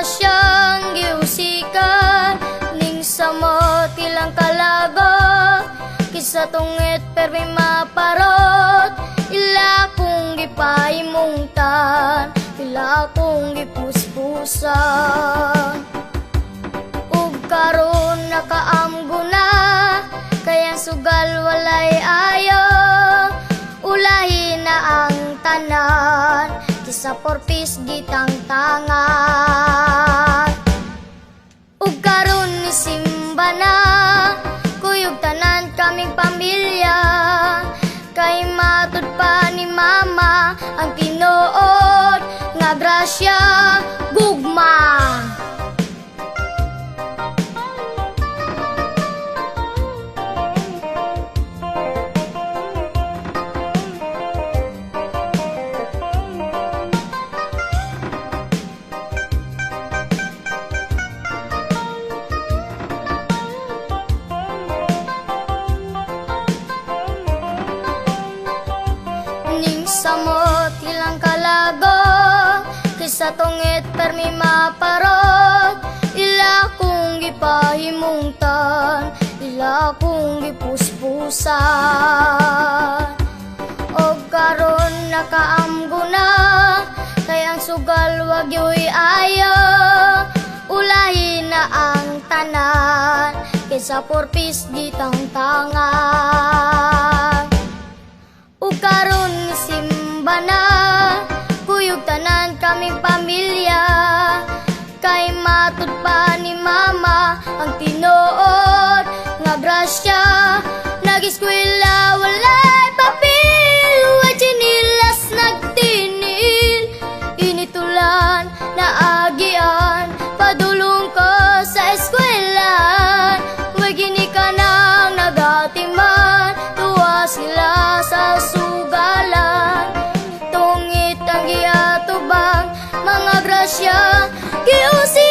grasyang giusikan ning samot ilang kalagot kisa tungit permi maparot ila kung gipahimungtan ila kung gipuspusan ug karon nakaamgo na kayang sugal walay ayo ulahin na ang tanan kisa porpis gitangtangan ug karon ni simba na kuyog tanan kaming pamilya kay matud pa ni mama ang tinuod nga grasya gugma. Samot ilang kalago kisa tungit permi maparot ila kung gipahimungtan ila kung gipuspusan og karon nakaamgo na kayang sugal wag yoy ayo ulahin na ang tanan kaysa porpis gitangtangan ug karon ni simba na kuyog tanan kaming pamilya kay matud pa ni mama ang tinuod nga grasya nag-eskwela walay papel wa chinilas nagtinil initulan na agian padulong ko sa eskwelahan way gini ka nang nagatiman tuwa sila sa sugalan tungit ang giatubang mga grasya giusi